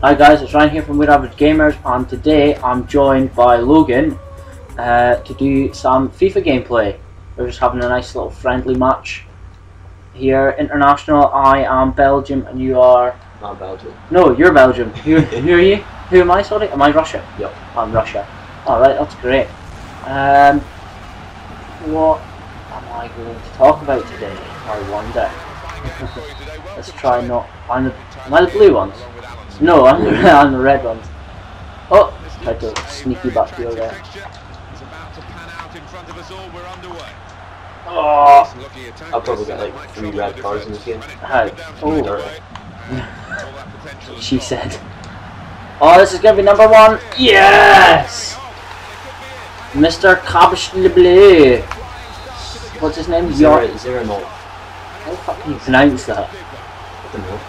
Hi guys, it's Ryan here from We're Average Gamers, and today I'm joined by Logan to do some FIFA gameplay. We're just having a nice little friendly match here. International, I am Belgium and you are... Not Belgium. No, you're Belgium. Who are you? Who am I, sorry? Am I Russia? Yep. I'm Russia. Alright, that's great. What am I going to talk about today, I wonder? Let's try not... Am I the blue ones? No, I'm the red ones. Oh, tried to sneaky backfield there. Oh, I'll probably get like 3 red cards in this game. how? Oh, she said. Oh, this is gonna be number 1. Yes, Mr. Kabshleblee. What's his name? Zero. How the fuck can you pronounce that? I don't know.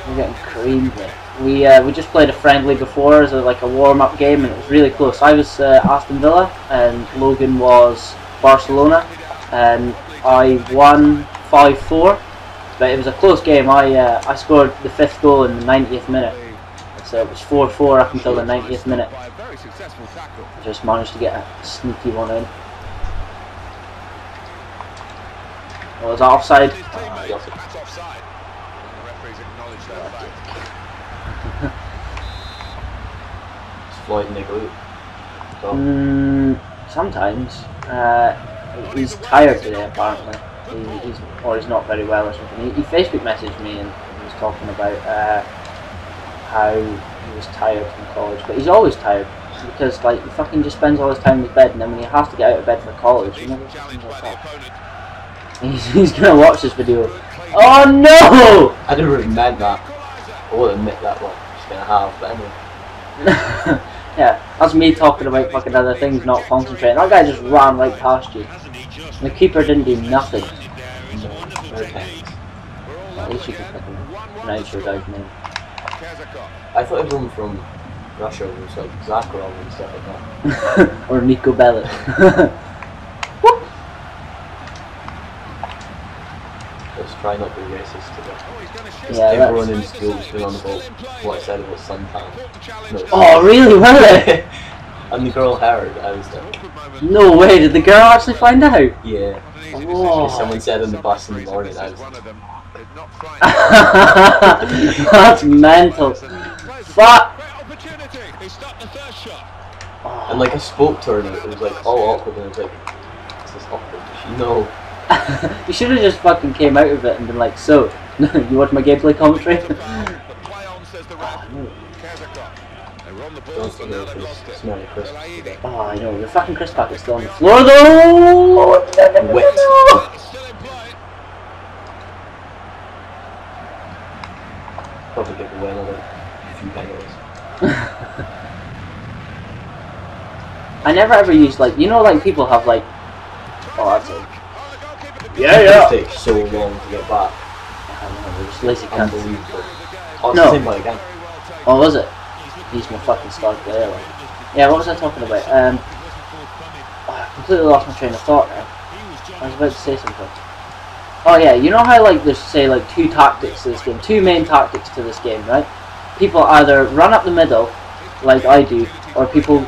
We're getting creamed here. We just played a friendly before as a warm-up game, and it was really close. I was Aston Villa and Logan was Barcelona, and I won 5-4. But it was a close game. I scored the 5th goal in the 90th minute, so it was 4-4 up until the 90th minute. Just managed to get a sneaky one in. Oh, was that offside? Floyd Nicholas. Sometimes. He's tired today apparently. He's not very well or something. He Facebook messaged me and he was talking about how he was tired from college, but he's always tired because he fucking just spends all his time in his bed, and then when he has to get out of bed for college, he never fucking wakes up. He's gonna watch this video. Oh no! I didn't really meant that. I won't admit that one. Just gonna have, but anyway. Yeah, that's me talking about fucking other things, not concentrating. That guy just ran right past you. The keeper didn't do nothing. Okay. Well, at least you can fucking pronounce your guy's name. I thought everyone from Russia was like Zakharov and stuff like that. Or Nico Bellic. Let's try not to be racist today. Yeah, everyone in school has been on about what I said about suntan. No, oh really? Were they? And the girl heard, I was like... No way, did the girl actually find out? Yeah. Oh. Someone said in the bus in the morning, I was like... That's mental. Fuck! And I spoke to her and it was like all awkward and I was like, is this awkward? Does she know? You should have just fucking came out of it and been like, so, you watch my gameplay commentary? Oh, I know, the fucking crisp packet's still on the floor though! Wet. Probably give away another few penalties. I never ever used people have oh, that's it. Yeah. It takes so long to get back. I know, they're just lazy cunts. Unbelievable. Oh, it's No. the same way again. Oh, was it? He's my fucking star player. Yeah, what was I talking about? I completely lost my train of thought now. I was about to say something. Oh yeah, you know how there's say 2 tactics to this game, 2 main tactics to this game, right? People either run up the middle, like I do, or people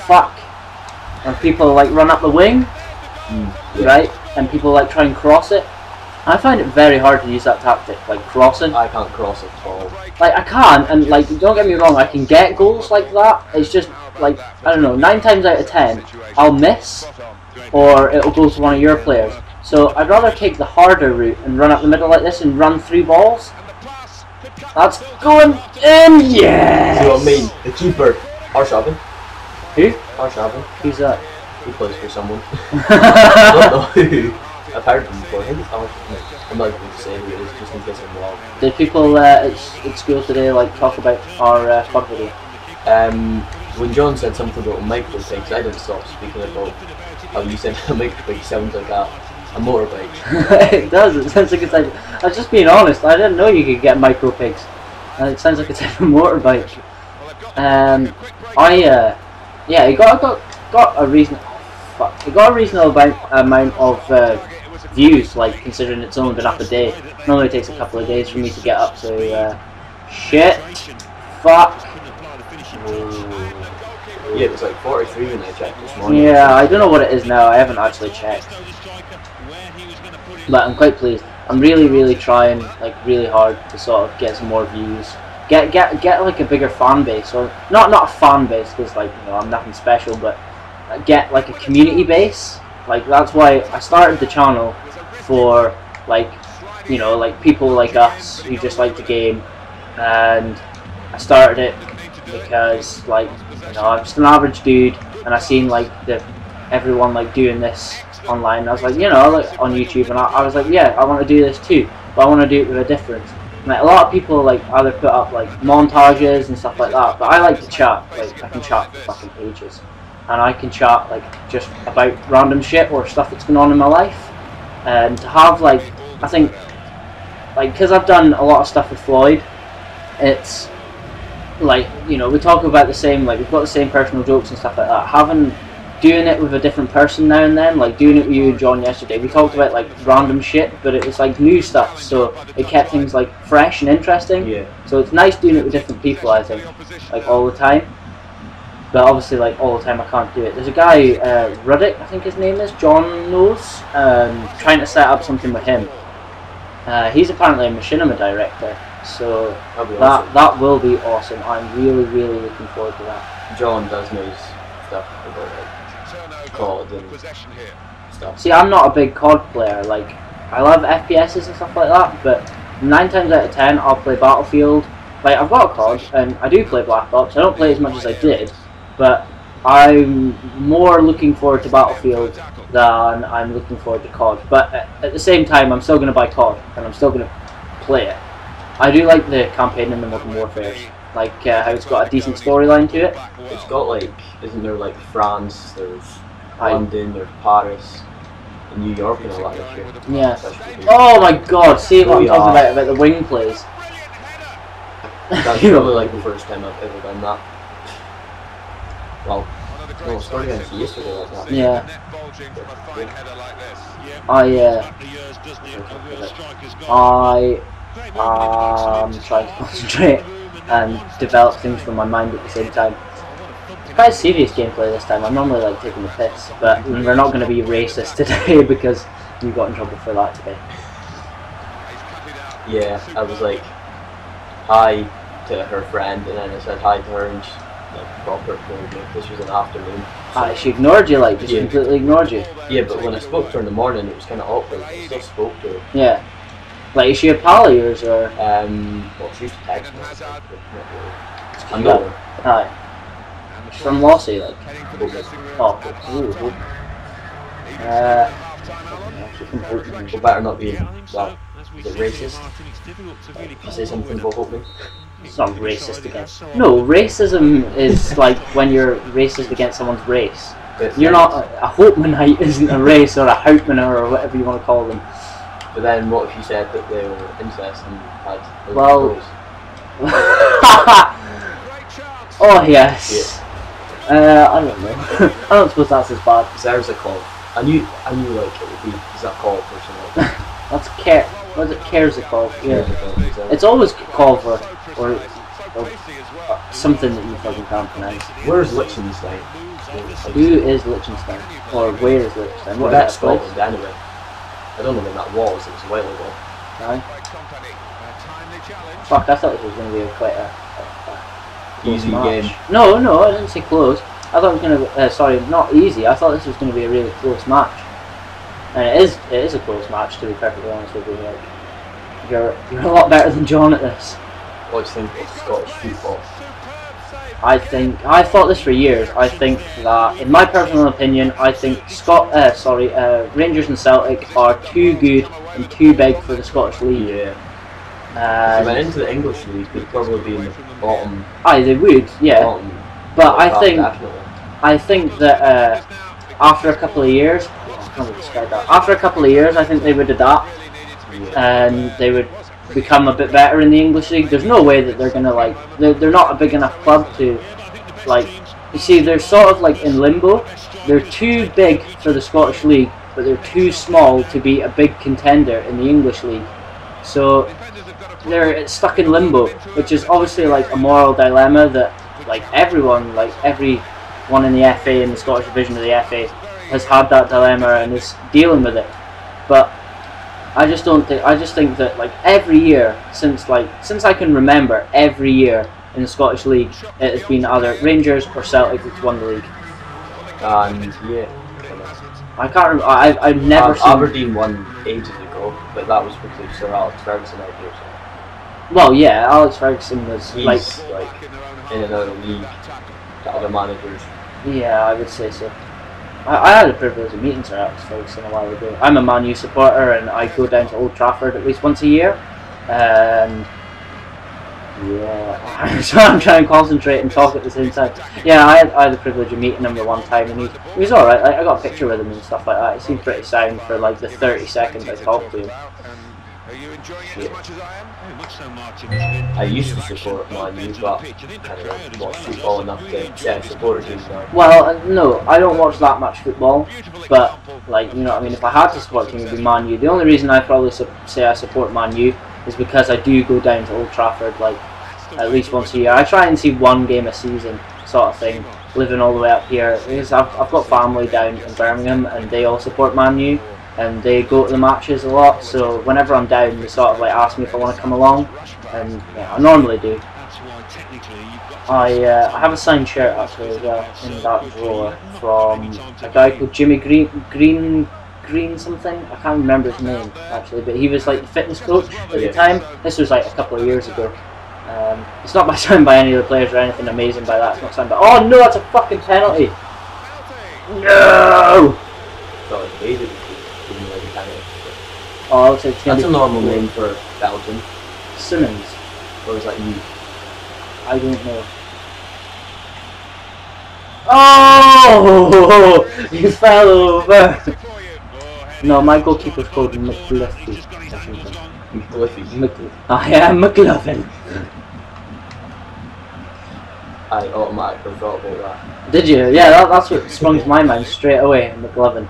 run up the wing, Yeah. right? And people try and cross it. I find it very hard to use that tactic, crossing. I can't cross it at all. I can, and don't get me wrong, I can get goals like that. It's just I don't know, 9 times out of 10, I'll miss, or it'll go to one of your players. So I'd rather take the harder route and run up the middle like this and run through balls. That's going in, yes! See what I mean? The keeper, Arshavin. Who? Arshavin. Who's that? He plays for someone. I don't know who. I've heard him before. I think it's Arshavin. I'm not going to say who it is, just in case I'm wrong. Did people at school today talk about our squad video? When John said something about micropigs, I didn't stop speaking about how you said a micropig sounds like a motorbike. It does, it sounds like it's I was just being honest, I didn't know you could get micro pigs. It sounds like a type of motorbike. Yeah, it got a reasonable amount of views, considering it's only been up a day. Normally it takes a couple of days for me to get up to Shit. Fuck. Yeah, it was like 43 when I checked this morning. Yeah, I don't know what it is now. I haven't actually checked. But I'm quite pleased. I'm really trying, like, really hard to sort of get some more views. Get like a bigger fan base, or not a fan base, because, like, you know, I'm nothing special, but get like a community base. Like, that's why I started the channel, for, like, you know, like people like us who just like the game. And I started it because, like, you know, I'm just an average dude, and I seen like everyone like doing this online. And I was like, you know, like on YouTube, and I was like, yeah, I want to do this too, but I want to do it with a difference. Like, a lot of people like either put up like montages and stuff like that, but I like to chat. Like, I can chat for fucking ages, and I can chat like just about random shit or stuff that's going on in my life. And to have, like, I think, like, because I've done a lot of stuff with Floyd, it's like, you know, we talk about the same, like, we've got the same personal jokes and stuff like that. Doing it with a different person now and then, like doing it with you and John yesterday, we talked about like random shit, but it was like new stuff, so it kept things like fresh and interesting. Yeah. So it's nice doing it with different people, I think, like all the time. But obviously, like, all the time I can't do it. There's a guy, Ruddick, I think his name is, John knows, trying to set up something with him. He's apparently a machinima director, so that will be awesome. I'm really looking forward to that. John does know his stuff about like COD and stuff. See, I'm not a big COD player. Like, I love FPSs and stuff like that, but 9 times out of 10 I'll play Battlefield. Like, I've got a COD, and I do play Black Ops. I don't play as much as I did, but I'm more looking forward to Battlefield than I'm looking forward to COD. But at the same time, I'm still going to buy COD, and I'm still going to play it. I do like the campaign in the Modern Warfare, like how it's got a decent storyline to it. It's got, like, isn't there like France, there's London, there's Paris, and New York and all that shit. Yeah. Oh my god, see what I'm talking about the wing plays. That's probably like the first time I've ever done that. Well, no, it started against yesterday like that. Yeah. I'm trying to concentrate and develop things from my mind at the same time. It's quite serious gameplay this time. I'm normally like taking the piss, but we're not going to be racist today because you got in trouble for that today. Yeah, I was like hi to her friend, and then I said hi to her, and she like proper ignored me. This was an afternoon. So She ignored you, like, just completely ignored you. Yeah, but when I spoke to her in the morning, it was kind of awkward. I still spoke to her. Yeah. Like, is she a pal of yours, or? Well, she used to text me. I know her. Hi. She's from Lossy, like. Oh, ooh. We better not be, well, is it racist? If you say something about hoping. It's not racist against. No, racism is like when you're racist against someone's race. You're not a Hopemanite isn't a race, or a Houtmaner, or whatever you want to call them. But then what if you said that they were incest and had well, oh yes. Yeah. I don't know. I don't suppose that's as bad. There's a call. I knew like it would be. Is that called or something like that? That's care. What is it? Cares a call. Yeah. It's always called for or something that you fucking can't pronounce. Where's Liechtenstein? Who is Liechtenstein? Or where is Liechtenstein? Well, that's Scotland anyway. I don't know when that was. It was a while ago. Aye. Fuck! I thought this was going to be quite a easy match. game. No, I didn't say close. I thought it was going to. Sorry, not easy. I thought this was going to be a really close match. And it is a close match, to be perfectly honest with you. Like, you're a lot better than John at this. What do you think of Scottish football? I thought this for years. I think that, in my personal opinion, I think Rangers and Celtic are too good and too big for the Scottish League. Yeah. If they went into the English League, they'd probably be in the bottom. Aye, they would, yeah. But I think that after a couple of years, I can't really describe that. After a couple of years, I think they would adapt, and they would become a bit better in the English League. There's no way that they're gonna like. They're not a big enough club to, like. You see, they're sort of like in limbo. They're too big for the Scottish League, but they're too small to be a big contender in the English League. So they're stuck in limbo, which is obviously like a moral dilemma that like everyone, like everyone in the FA and the Scottish division of the FA has had that dilemma and is dealing with it. But I just think that like every year since I can remember, every year in the Scottish League it has been either Rangers or Celtic that's won the league. And yeah, I can't remember. I've never seen Aberdeen won ages ago, but that was because Sir Alex Ferguson out here. Well, yeah, Alex Ferguson was He's like in another league to other managers. Yeah, I would say so. I had the privilege of meeting Sir Alex Ferguson a while ago. I'm a Man U supporter and I go down to Old Trafford at least once a year. And yeah, so I'm trying to concentrate and talk at the same time. Yeah, I had the privilege of meeting him the one time and he was alright. I got a picture with him and stuff like that. He seemed pretty sound for like the 30 seconds I talked to him. I used to support Man U, but I don't watch football enough to support a team now. Well, no, I don't watch that much football, but like, you know what I mean, if I had to support a team, it would be Man U. The only reason I probably say I support Man U is because I do go down to Old Trafford like at least once a year. I try and see one game a season sort of thing, living all the way up here, because I've got family down in Birmingham and they all support Man U. And they go to the matches a lot, so whenever I'm down, they sort of like ask me if I want to come along, and yeah, I normally do. I have a signed shirt actually as well in that drawer from a guy called Jimmy Green something. I can't remember his name actually, but he was like the fitness coach at the time. This was like a couple of years ago. It's not signed by any of the players or anything amazing by that. It's not signed by. Oh no, that's a fucking penalty! No! Oh, looks like it's that's a normal name for Belgium. Simmons. Or is that you? I don't know. Oh! You fell over! No, my goalkeeper's called McLuffy. McLuffy? I am McLuffin. I automatically thought about that. Did you? Yeah, that's what sprung to my mind straight away, McLovin.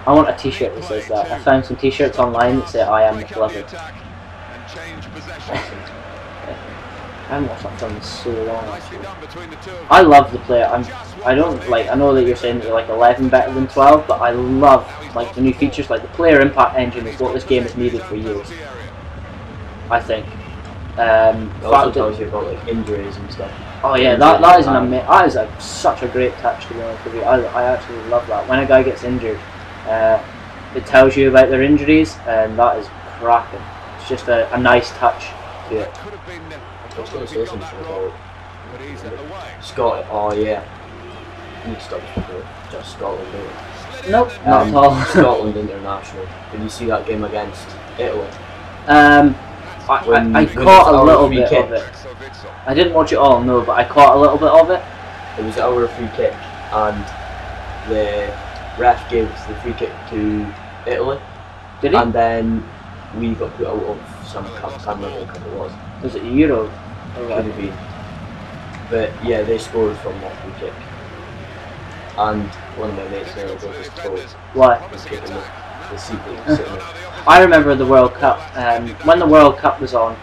I want a t-shirt that says that. I found some t-shirts online that say I am McLovin. I haven't watched that film in so long actually. I love the player. I know that you're saying that you're like 11 better than 12, but I love like the new features, like the player impact engine is what this game has needed for years. I think. It also tells you about like injuries and stuff. Oh yeah, that is that is such a great touch to be honest with you. I actually love that. When a guy gets injured, it tells you about their injuries, and that is cracking. It's just a nice touch to it. I was going to say something about Scotland. Oh yeah, you need to stop talking about just Scotland, don't you? Nope, not at all. Scotland international. Did you see that game against Italy? I caught a little bit of it. I didn't watch it all, no, but I caught a little bit of it. It was our free kick, and the ref gave the free kick to Italy. Did he? And then we got put out of some cup. I can't remember what cup it was. Was it a Euro? Could have been. But yeah, they scored from that free kick. And one of my mates there was just told. Why? The seat that was sitting there. I remember the World Cup. When the World Cup was on,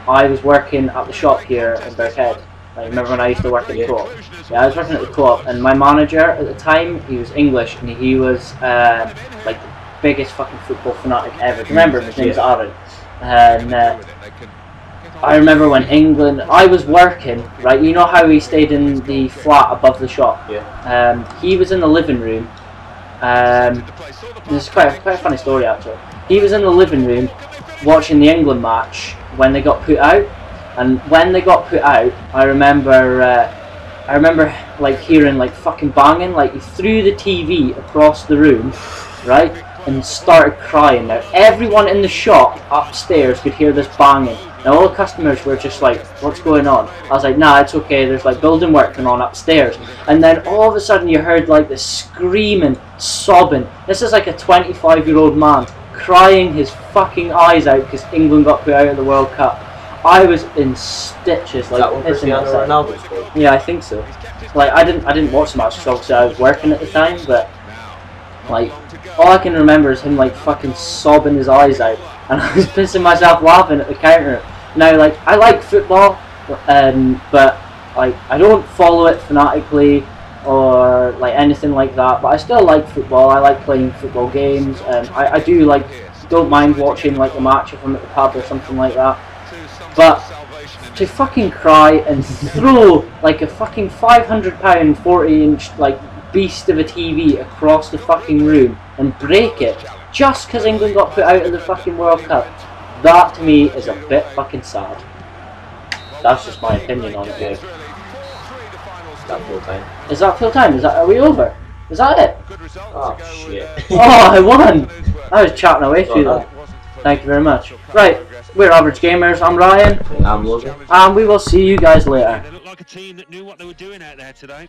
I was working at the shop here in Birkhead. I remember when I used to work at the co-op. Yeah, I was working at the co-op, and my manager at the time, he was English, and he was like the biggest fucking football fanatic ever. Remember, his name's Aaron. And I remember when England, I was working, right, you know how he stayed in the flat above the shop? Yeah. He was in the living room. This is quite a funny story actually. He was in the living room watching the England match when they got put out. And when they got put out, I remember like hearing like fucking banging, like he threw the TV across the room, right, and started crying. Now everyone in the shop upstairs could hear this banging. Now all the customers were just like, what's going on? I was like, nah, it's okay, there's like building work going on upstairs. And then all of a sudden you heard like this screaming, sobbing. This is like a 25-year-old man crying his fucking eyes out because England got put out of the World Cup. I was in stitches, like Cristiano Ronaldo scored? Yeah, I think so. Like I didn't watch the match because obviously I was working at the time, but like all I can remember is him like fucking sobbing his eyes out, and I was pissing myself laughing at the counter Now, like, I like football, but like I don't follow it fanatically or like anything like that. But I still like football. I like playing football games, and I do like don't mind watching like a match if I'm at the pub or something like that. But to fucking cry and throw like a fucking £500 40-inch like beast of a TV across the fucking room and break it just because England got put out of the fucking World Cup, that to me is a bit fucking sad. That's just my opinion on it, dude. Is that full time? Is that full time? Are we over? Is that it? Oh shit. Oh, I won! I was chatting away through that. Thank you very much. Right, we're Average Gamers. I'm Ryan. And I'm Logan. And we will see you guys later. They look like a team that knew what they were doing out there today.